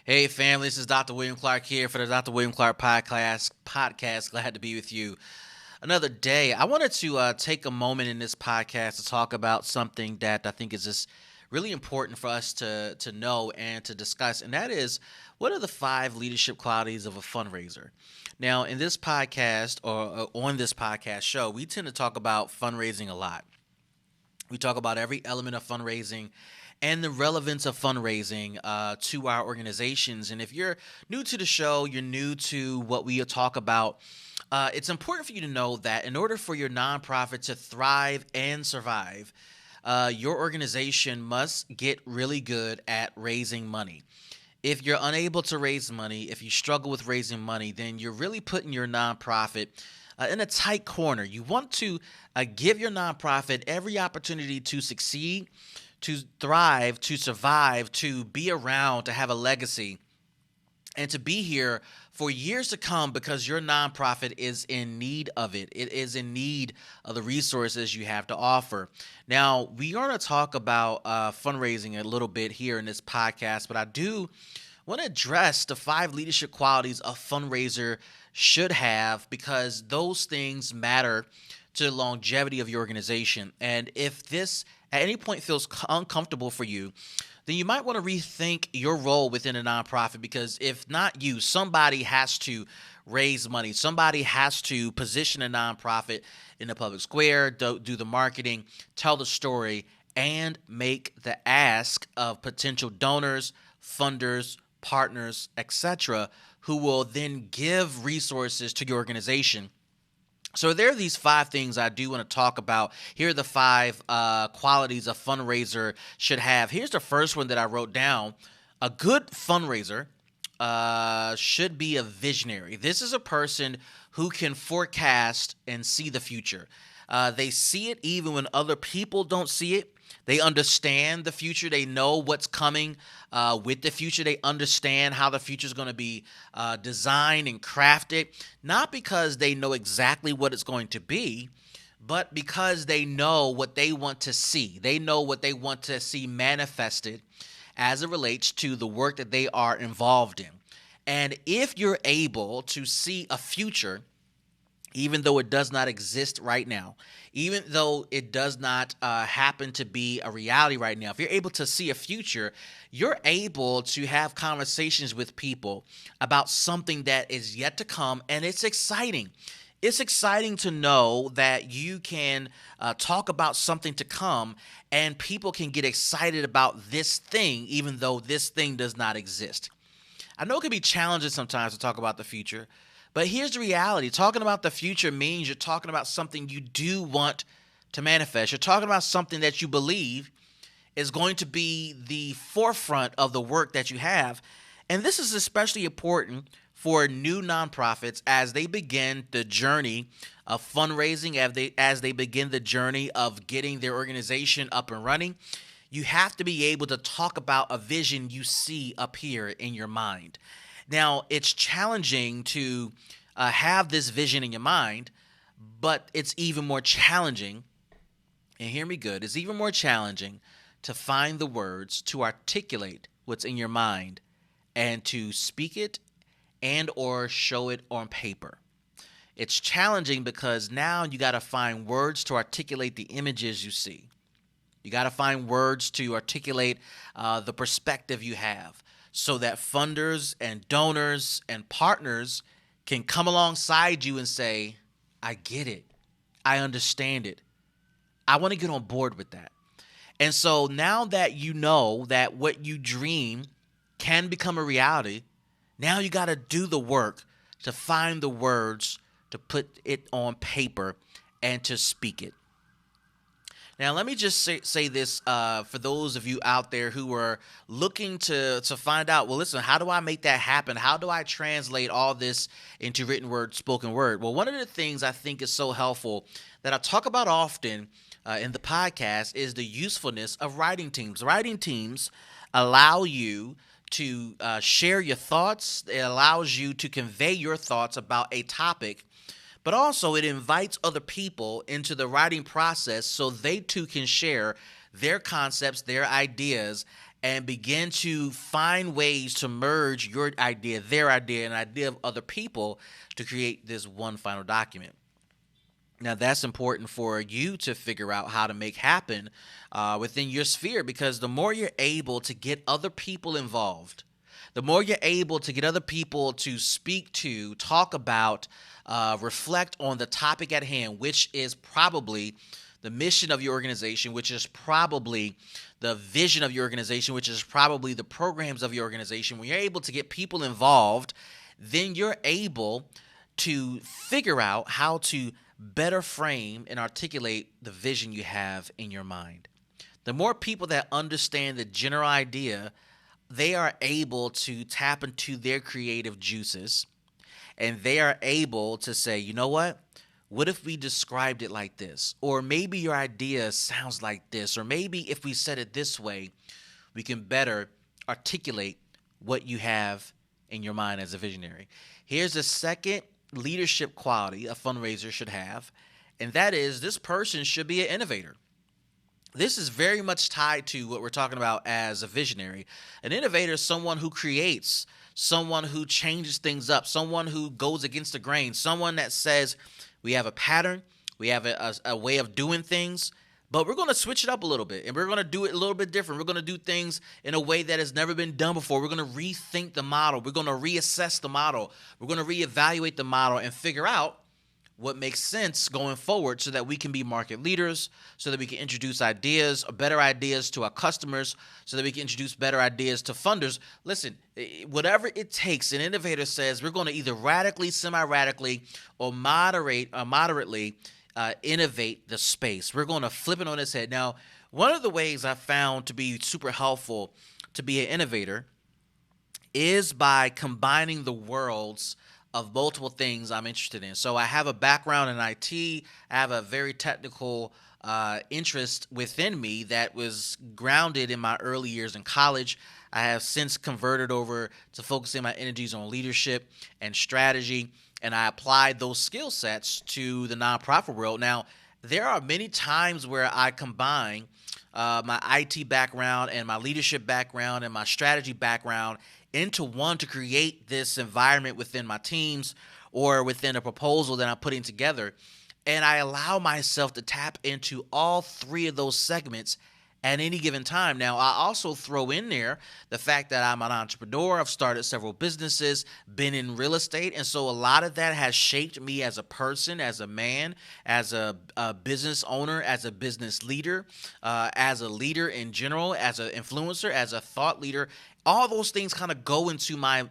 Hey, family, this is Dr. William Clark here for the Dr. William Clark podcast. Glad to be with you another day. I wanted to take a moment in this podcast to talk about something that I think is just really important for us to know and to discuss, and that is what are the five leadership qualities of a fundraiser. Now, in this podcast or on this podcast show, we tend to talk about fundraising a lot. We talk about every element of fundraising and the relevance of fundraising to our organizations. And if you're new to the show, you're new to what we talk about, it's important for you to know that in order for your nonprofit to thrive and survive, your organization must get really good at raising money. If you're unable to raise money, if you struggle with raising money, then you're really putting your nonprofit in a tight corner. You want to give your nonprofit every opportunity to succeed, to thrive, to survive, to be around, to have a legacy, and to be here for years to come because your nonprofit is in need of it. It is in need of the resources you have to offer. Now, we are going to talk about fundraising a little bit here in this podcast, but I do want to address the five leadership qualities a fundraiser should have because those things matter to the longevity of your organization. And if this at any point feels uncomfortable for you, then you might want to rethink your role within a nonprofit because if not you, somebody has to raise money. Somebody has to position a nonprofit in the public square, do the marketing, tell the story, and make the ask of potential donors, funders, partners, etc., who will then give resources to your organization. So there are these five things I do want to talk about. Here are the five qualities a fundraiser should have. Here's the first one that I wrote down. A good fundraiser should be a visionary. This is a person who can forecast and see the future. They see it even when other people don't see it. They understand the future. They know what's coming with the future. They understand how the future is going to be designed and crafted, not because they know exactly what it's going to be, but because they know what they want to see. They know what they want to see manifested as it relates to the work that they are involved in. And if you're able to see a future, even though it does not exist right now, even though it does not happen to be a reality right now, if you're able to see a future, you're able to have conversations with people about something that is yet to come, and it's exciting. It's exciting to know that you can talk about something to come, and people can get excited about this thing, even though this thing does not exist. I know it can be challenging sometimes to talk about the future, but here's the reality. Talking about the future means you're talking about something you do want to manifest. You're talking about something that you believe is going to be the forefront of the work that you have. And this is especially important for new nonprofits as they begin the journey of fundraising, as they begin the journey of getting their organization up and running. You have to be able to talk about a vision you see up here in your mind. Now, it's challenging to have this vision in your mind, but it's even more challenging, and hear me good, it's even more challenging to find the words to articulate what's in your mind and to speak it and or show it on paper. It's challenging because now you got to find words to articulate the images you see. You got to find words to articulate the perspective you have so that funders and donors and partners can come alongside you and say, I get it. I understand it. I want to get on board with that. And so now that you know that what you dream can become a reality, now you got to do the work to find the words to put it on paper and to speak it. Now, let me just say this for those of you out there who are looking to find out, well, listen, how do I make that happen? How do I translate all this into written word, spoken word? Well, one of the things I think is so helpful that I talk about often in the podcast is the usefulness of writing teams. Writing teams allow you to share your thoughts. It allows you to convey your thoughts about a topic, but also it invites other people into the writing process so they too can share their concepts, their ideas, and begin to find ways to merge your idea, their idea, and idea of other people to create this one final document. Now, that's important for you to figure out how to make happen within your sphere, because the more you're able to get other people involved, the more you're able to get other people to speak to, talk about, reflect on the topic at hand, which is probably the mission of your organization, which is probably the vision of your organization, which is probably the programs of your organization. When you're able to get people involved, then you're able to figure out how to better frame and articulate the vision you have in your mind. The more people that understand the general idea, they are able to tap into their creative juices, and they are able to say, you know what if we described it like this? Or maybe your idea sounds like this. Or maybe if we said it this way, we can better articulate what you have in your mind as a visionary. Here's the second leadership quality a fundraiser should have, and that is this person should be an innovator. This is very much tied to what we're talking about as a visionary. An innovator is someone who creates, someone who changes things up, someone who goes against the grain, someone that says, we have a pattern, we have a way of doing things, but we're going to switch it up a little bit, and we're going to do it a little bit different. We're going to do things in a way that has never been done before. We're going to rethink the model. We're going to reassess the model. We're going to reevaluate the model and figure out what makes sense going forward so that we can be market leaders, so that we can introduce ideas, better ideas to our customers, so that we can introduce better ideas to funders. Listen, whatever it takes, an innovator says we're going to either radically, semi-radically, or moderately innovate the space. We're going to flip it on its head. Now, one of the ways I found to be super helpful to be an innovator is by combining the worlds of multiple things I'm interested in. So I have a background in IT. I have a very technical interest within me that was grounded in my early years in college. I have since converted over to focusing my energies on leadership and strategy, and I applied those skill sets to the nonprofit world. Now, there are many times where I combine my IT background and my leadership background and my strategy background into one to create this environment within my teams or within a proposal that I'm putting together. And I allow myself to tap into all three of those segments at any given time. Now, I also throw in there the fact that I'm an entrepreneur. I've started several businesses, been in real estate. And so a lot of that has shaped me as a person, as a man, as a business owner, as a business leader, as a leader in general, as an influencer, as a thought leader. All those things kind of go into my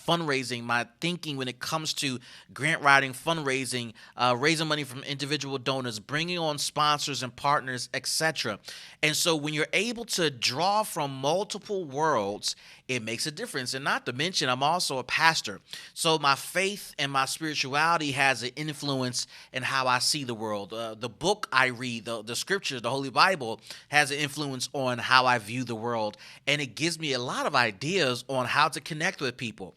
fundraising, my thinking when it comes to grant writing, fundraising, raising money from individual donors, bringing on sponsors and partners, etc. And so when you're able to draw from multiple worlds, it makes a difference. And not to mention, I'm also a pastor. So my faith and my spirituality has an influence in how I see the world. The book I read, the scriptures, the Holy Bible, has an influence on how I view the world. And it gives me a lot of ideas on how to connect with people,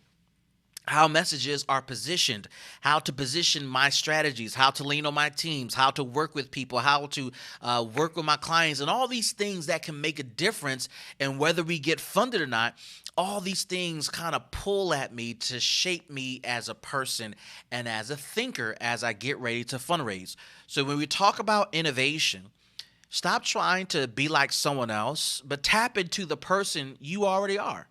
how messages are positioned, how to position my strategies, how to lean on my teams, how to work with people, how to work with my clients, and all these things that can make a difference in whether we get funded or not. All these things kind of pull at me to shape me as a person and as a thinker as I get ready to fundraise. So when we talk about innovation, stop trying to be like someone else, but tap into the person you already are.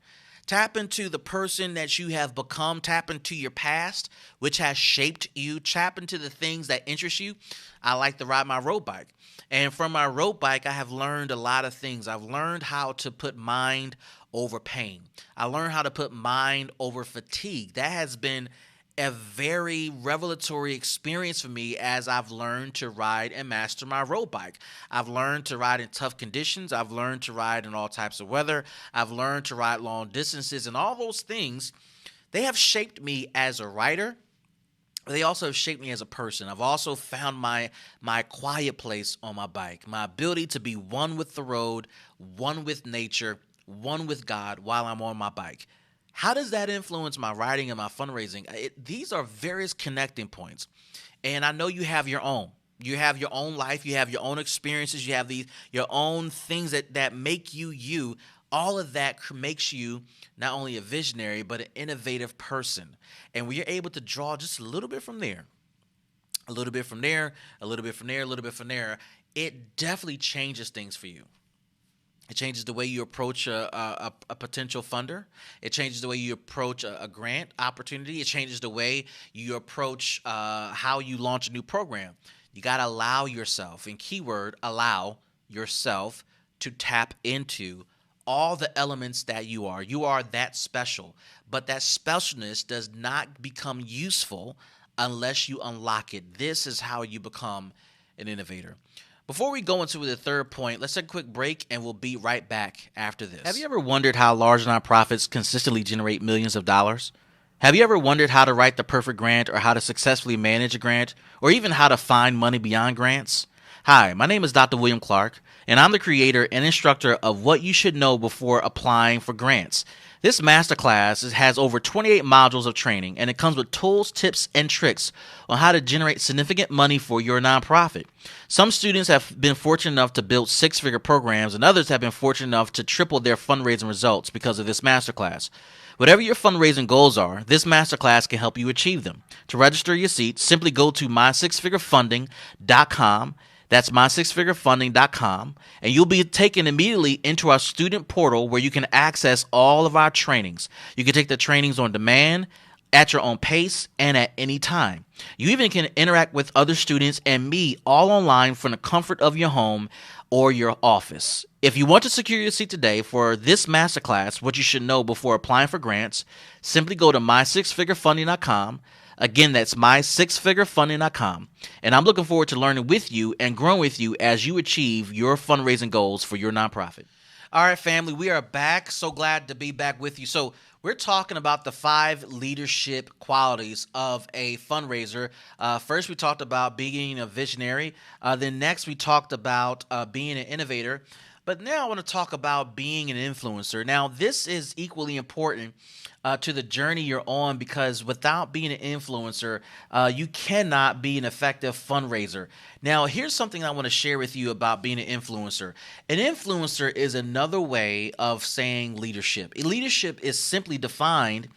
Tap into the person that you have become. Tap into your past, which has shaped you. Tap into the things that interest you. I like to ride my road bike. And from my road bike, I have learned a lot of things. I've learned how to put mind over pain. I learned how to put mind over fatigue. That has been a very revelatory experience for me as I've learned to ride and master my road bike. I've learned to ride in tough conditions. I've learned to ride in all types of weather. I've learned to ride long distances, and all those things, they have shaped me as a rider. They also have shaped me as a person. I've also found my quiet place on my bike, my ability to be one with the road, one with nature, one with God while I'm on my bike. How does that influence my writing and my fundraising? These are various connecting points. And I know you have your own. You have your own life. You have your own experiences. You have your own things that make you you. All of that makes you not only a visionary, but an innovative person. And we are able to draw just a little bit from there, a little bit from there, a little bit from there, a little bit from there. It definitely changes things for you. It changes the way you approach a potential funder. It changes the way you approach a grant opportunity. It changes the way you approach how you launch a new program. You got to allow yourself, and keyword, allow yourself to tap into all the elements that you are. You are that special, but that specialness does not become useful unless you unlock it. This is how you become an innovator. Before we go into the third point, let's take a quick break and we'll be right back after this. Have you ever wondered how large nonprofits consistently generate millions of dollars? Have you ever wondered how to write the perfect grant or how to successfully manage a grant or even how to find money beyond grants? Hi, my name is Dr. William Clark, and I'm the creator and instructor of What You Should Know Before Applying for Grants. This masterclass has over 28 modules of training, and it comes with tools, tips, and tricks on how to generate significant money for your nonprofit. Some students have been fortunate enough to build six-figure programs, and others have been fortunate enough to triple their fundraising results because of this masterclass. Whatever your fundraising goals are, this masterclass can help you achieve them. To register your seat, simply go to mysixfigurefunding.com. That's mysixfigurefunding.com, and you'll be taken immediately into our student portal where you can access all of our trainings. You can take the trainings on demand, at your own pace, and at any time. You even can interact with other students and me all online from the comfort of your home or your office. If you want to secure your seat today for this masterclass, what you should know before applying for grants, simply go to mysixfigurefunding.com. Again, that's mysixfigurefunding.com. And I'm looking forward to learning with you and growing with you as you achieve your fundraising goals for your nonprofit. All right, family, we are back. So glad to be back with you. So we're talking about the 5 leadership qualities of a fundraiser. First, we talked about being a visionary. Then next, we talked about being an innovator. But now I want to talk about being an influencer. Now, this is equally important to the journey you're on because without being an influencer, you cannot be an effective fundraiser. Now, here's something I want to share with you about being an influencer. An influencer is another way of saying leadership. Leadership is simply defined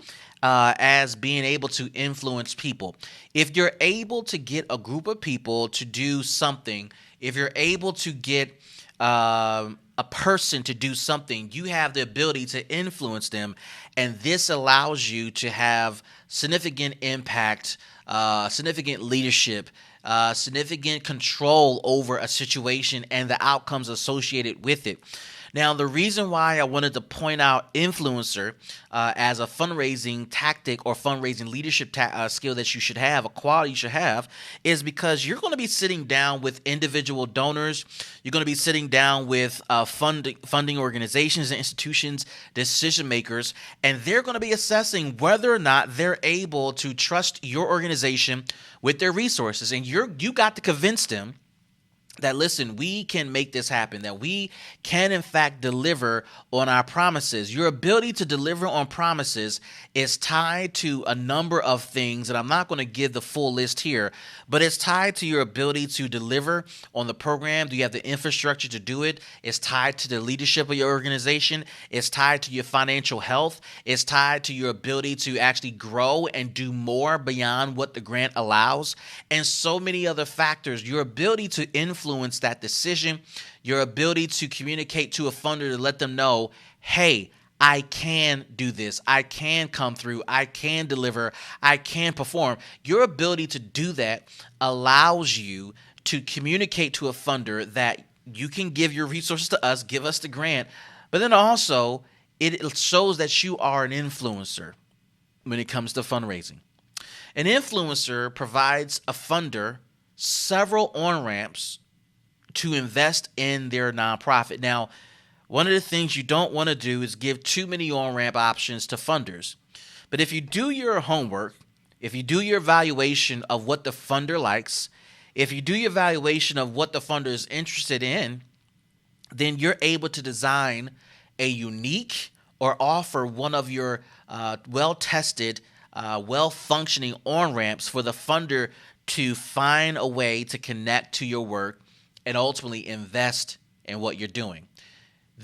as being able to influence people. If you're able to get a group of people to do something, if you're able to get a person to do something, you have the ability to influence them, and this allows you to have significant impact, significant leadership, significant control over a situation and the outcomes associated with it. Now, the reason why I wanted to point out influencer as a fundraising tactic or fundraising leadership skill that you should have, a quality you should have, is because you're going to be sitting down with individual donors. You're going to be sitting down with funding organizations and institutions, decision makers, and they're going to be assessing whether or not they're able to trust your organization with their resources. And you got to convince them that, listen, we can make this happen, that we can, in fact, deliver on our promises. Your ability to deliver on promises is tied to a number of things, and I'm not going to give the full list here, but it's tied to your ability to deliver on the program. Do you have the infrastructure to do it? It's tied to the leadership of your organization. It's tied to your financial health. It's tied to your ability to actually grow and do more beyond what the grant allows, and so many other factors. Your ability to influence that decision, your ability to communicate to a funder to let them know, hey, I can do this. I can come through. I can deliver. I can perform. Your ability to do that allows you to communicate to a funder that you can give your resources to us, give us the grant, but then also it shows that you are an influencer when it comes to fundraising. An influencer provides a funder several on-ramps to invest in their nonprofit. Now, one of the things you don't want to do is give too many on-ramp options to funders. But if you do your homework, if you do your evaluation of what the funder likes, if you do your evaluation of what the funder is interested in, then you're able to design a unique or offer one of your well-tested, well-functioning on-ramps for the funder to find a way to connect to your work and ultimately invest in what you're doing.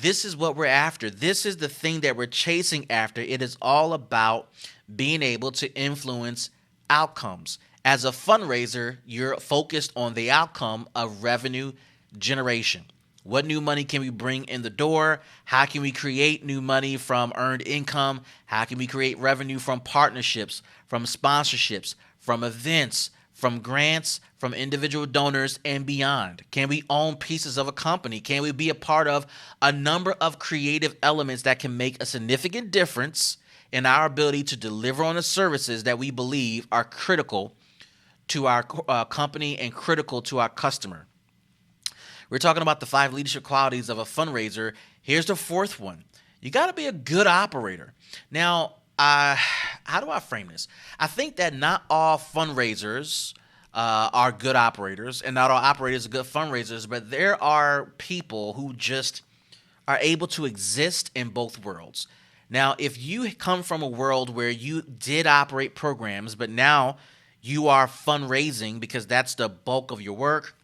This is what we're after. This is the thing that we're chasing after. It is all about being able to influence outcomes. As a fundraiser, you're focused on the outcome of revenue generation. What new money can we bring in the door? How can we create new money from earned income? How can we create revenue from partnerships, from sponsorships, from events, from grants, from individual donors, and beyond? Can we own pieces of a company? Can we be a part of a number of creative elements that can make a significant difference in our ability to deliver on the services that we believe are critical to our company and critical to our customer? We're talking about the 5 leadership qualities of a fundraiser. Here's the 4th one. You got to be a good operator. Now, how do I frame this? I think that not all fundraisers are good operators, and not all operators are good fundraisers, but there are people who just are able to exist in both worlds. Now, if you come from a world where you did operate programs, but now you are fundraising because that's the bulk of your work,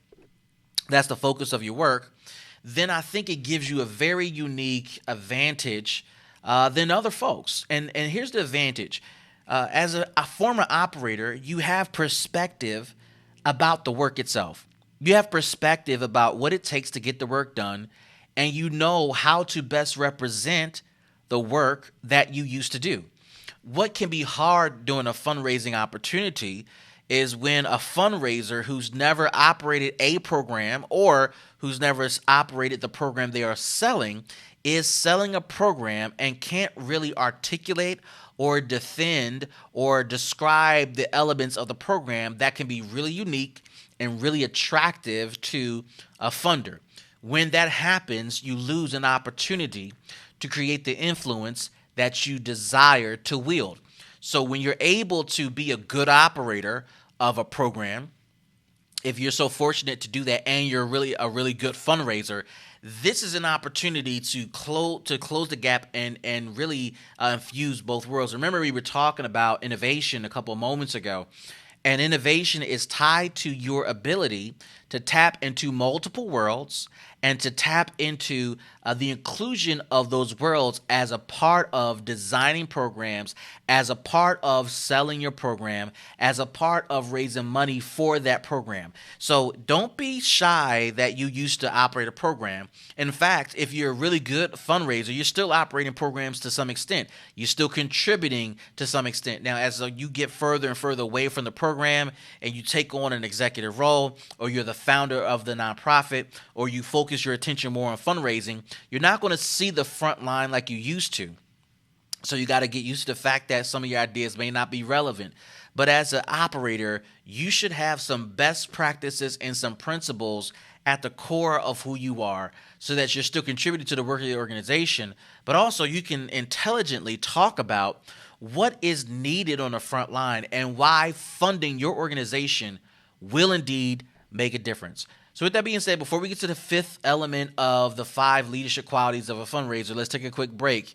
that's the focus of your work, then I think it gives you a very unique advantage than other folks. And here's the advantage. As a former operator, you have perspective about the work itself. You have perspective about what it takes to get the work done, and you know how to best represent the work that you used to do. What can be hard during a fundraising opportunity is when a fundraiser who's never operated a program or who's never operated the program they are selling is selling a program and can't really articulate or defend or describe the elements of the program that can be really unique and really attractive to a funder. When that happens, you lose an opportunity to create the influence that you desire to wield. So when you're able to be a good operator of a program, if you're so fortunate to do that and you're really a really good fundraiser, this is an opportunity to close the gap and really infuse both worlds. Remember, we were talking about innovation a couple of moments ago, and innovation is tied to your ability to tap into multiple worlds and to tap into the inclusion of those worlds as a part of designing programs, as a part of selling your program, as a part of raising money for that program. So don't be shy that you used to operate a program. In fact, if you're a really good fundraiser, you're still operating programs to some extent. You're still contributing to some extent. Now, as you get further and further away from the program and you take on an executive role, or you're the founder of the nonprofit, or you focus your attention more on fundraising, you're not going to see the front line like you used to. So you got to get used to the fact that some of your ideas may not be relevant. But as an operator, you should have some best practices and some principles at the core of who you are, so that you're still contributing to the work of the organization, but also you can intelligently talk about what is needed on the front line and why funding your organization will indeed make a difference. So with that being said, before we get to the 5th element of the 5 leadership qualities of a fundraiser, let's take a quick break,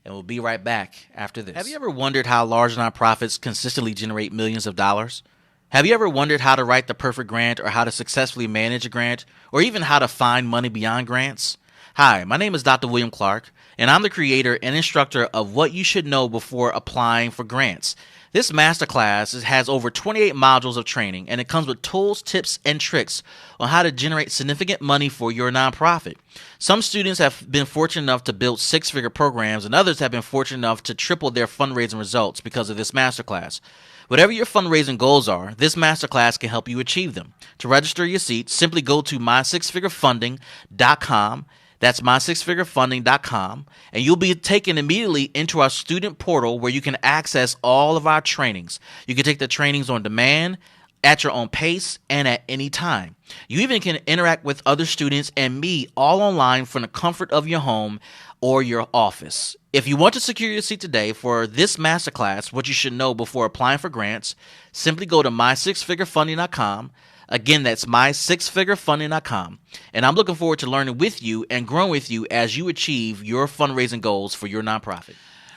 and we'll be right back after this. Have you ever wondered how large nonprofits consistently generate millions of dollars? Have you ever wondered how to write the perfect grant, or how to successfully manage a grant, or even how to find money beyond grants? Hi, my name is Dr. William Clark, and I'm the creator and instructor of What You Should Know Before Applying for Grants. This masterclass has over 28 modules of training, and it comes with tools, tips, and tricks on how to generate significant money for your nonprofit. Some students have been fortunate enough to build 6-figure programs, and others have been fortunate enough to triple their fundraising results because of this masterclass. Whatever your fundraising goals are, this masterclass can help you achieve them. To register your seat, simply go to mysixfigurefunding.com. That's mysixfigurefunding.com, and you'll be taken immediately into our student portal where you can access all of our trainings. You can take the trainings on demand, at your own pace, and at any time. You even can interact with other students and me all online from the comfort of your home or your office. If you want to secure your seat today for this masterclass, what you should know before applying for grants, simply go to mysixfigurefunding.com. Again, that's mysixfigurefunding.com. And I'm looking forward to learning with you and growing with you as you achieve your fundraising goals for your nonprofit.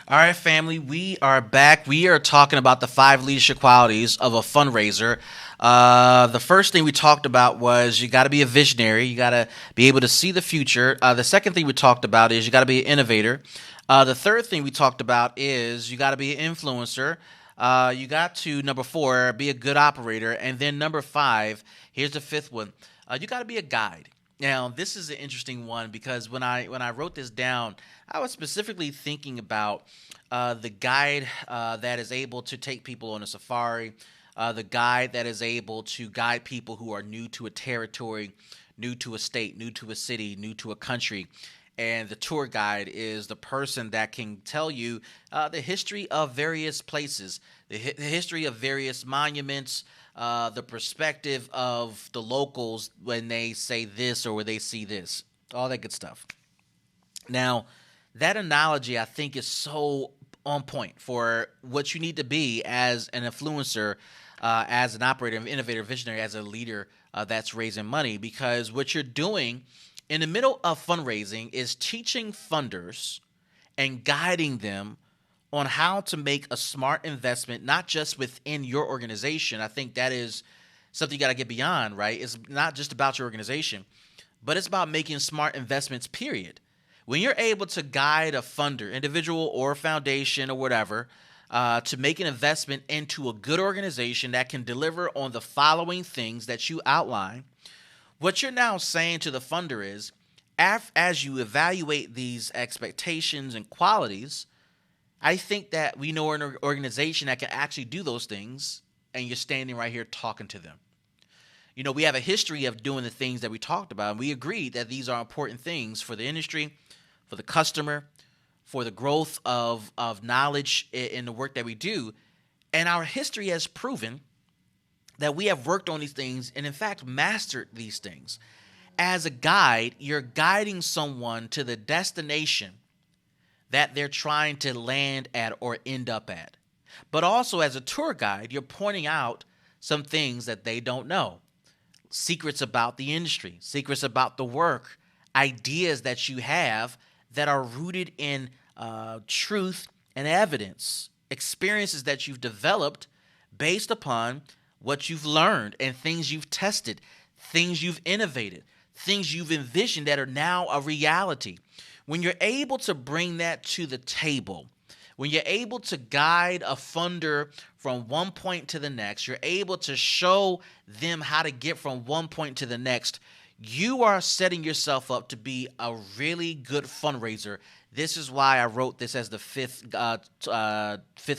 All right, family, we are back. We are talking about the 5 leadership qualities of a fundraiser. The first thing we talked about was you got to be a visionary. You got to be able to see the future. The second thing we talked about is you got to be an innovator. The third thing we talked about is you got to be an influencer. You got to, number four, be a good operator. And then number five, here's the fifth one. You got to be a guide. Now, this is an interesting one because when I wrote this down, I was specifically thinking about the guide that is able to take people on a safari, the guide that is able to guide people who are new to a territory, new to a state, new to a city, new to a country. And the tour guide is the person that can tell you the history of various places, the history of various monuments, the perspective of the locals when they say this or when they see this, all that good stuff. Now, that analogy I think is so on point for what you need to be as an influencer, as an operator, an innovator, visionary, as a leader that's raising money. Because what you're doing in the middle of fundraising is teaching funders and guiding them on how to make a smart investment, not just within your organization. I think that is something you got to get beyond, right? It's not just about your organization, but it's about making smart investments, period. When you're able to guide a funder, individual or foundation or whatever, to make an investment into a good organization that can deliver on the following things that you outline, what you're now saying to the funder is, as you evaluate these expectations and qualities, I think that we know an organization that can actually do those things, and you're standing right here talking to them. You know, we have a history of doing the things that we talked about, and we agreed that these are important things for the industry, for the customer, for the growth of knowledge in the work that we do. And our history has proven that we have worked on these things and, in fact, mastered these things. As a guide, you're guiding someone to the destination that they're trying to land at or end up at. But also, as a tour guide, you're pointing out some things that they don't know. Secrets about the industry, secrets about the work, ideas that you have that are rooted in truth and evidence, experiences that you've developed based upon what you've learned and things you've tested, things you've innovated, things you've envisioned that are now a reality. When you're able to bring that to the table, when you're able to guide a funder from one point to the next, you're able to show them how to get from one point to the next, you are setting yourself up to be a really good fundraiser. This is why I wrote this as the fifth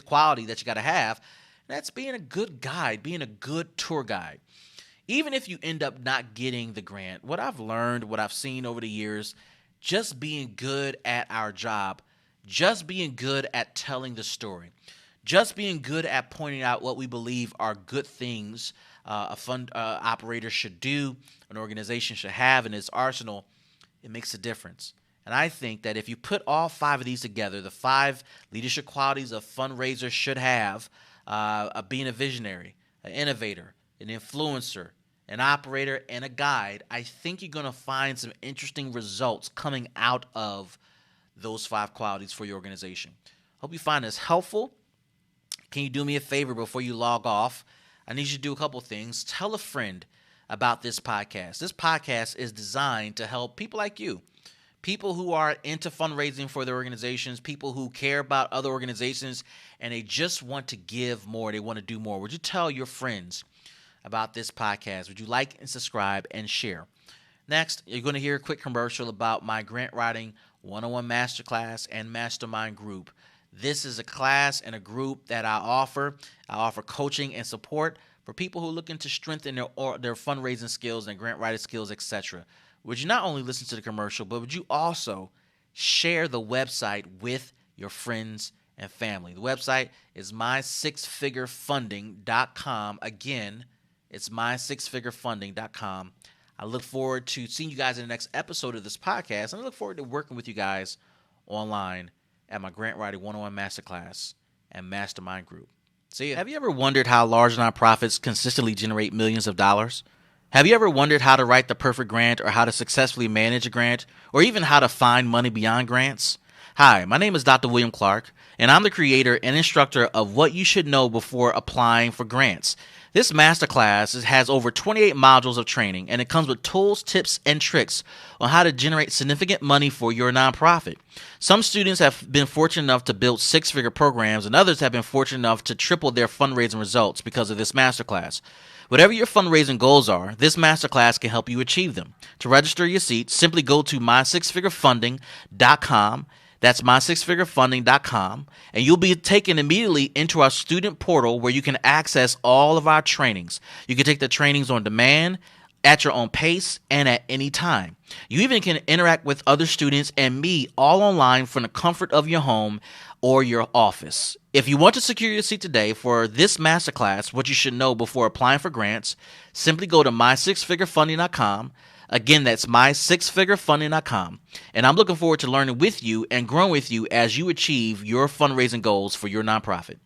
quality that you got to have. That's being a good guide, being a good tour guide. Even if you end up not getting the grant, what I've learned, what I've seen over the years, just being good at our job, just being good at telling the story, just being good at pointing out what we believe are good things a fund operator should do, an organization should have in its arsenal, it makes a difference. And I think that if you put all five of these together, the five leadership qualities a fundraiser should have, being a visionary, an innovator, an influencer, an operator, and a guide, I think you're going to find some interesting results coming out of those five qualities for your organization. Hope you find this helpful. Can you do me a favor before you log off? I need you to do a couple things. Tell a friend about this podcast. This podcast is designed to help people like you, people who are into fundraising for their organizations, people who care about other organizations, and they just want to give more. They want to do more. Would you tell your friends about this podcast? Would you like and subscribe and share? Next, you're going to hear a quick commercial about my grant writing 101 masterclass and mastermind group. This is a class and a group that I offer. I offer coaching and support for people who are looking to strengthen their fundraising skills and grant writing skills, etc. Would you not only listen to the commercial, but would you also share the website with your friends and family? The website is mysixfigurefunding.com. Again, it's mysixfigurefunding.com. I look forward to seeing you guys in the next episode of this podcast, and I look forward to working with you guys online at my Grant Writing 101 Masterclass and Mastermind Group. See ya. Have you ever wondered how large nonprofits consistently generate millions of dollars? Have you ever wondered how to write the perfect grant, or how to successfully manage a grant, or even how to find money beyond grants? Hi, my name is Dr. William Clark, and I'm the creator and instructor of What You Should Know Before Applying for Grants. This masterclass has over 28 modules of training, and it comes with tools, tips, and tricks on how to generate significant money for your nonprofit. Some students have been fortunate enough to build six-figure programs, and others have been fortunate enough to triple their fundraising results because of this masterclass. Whatever your fundraising goals are, this masterclass can help you achieve them. To register your seat, simply go to mysixfigurefunding.com. That's mysixfigurefunding.com, and you'll be taken immediately into our student portal where you can access all of our trainings. You can take the trainings on demand, at your own pace, and at any time. You even can interact with other students and me all online from the comfort of your home or your office. If you want to secure your seat today for this masterclass, what you should know before applying for grants, simply go to mysixfigurefunding.com. Again, that's mysixfigurefunding.com. And I'm looking forward to learning with you and growing with you as you achieve your fundraising goals for your nonprofit.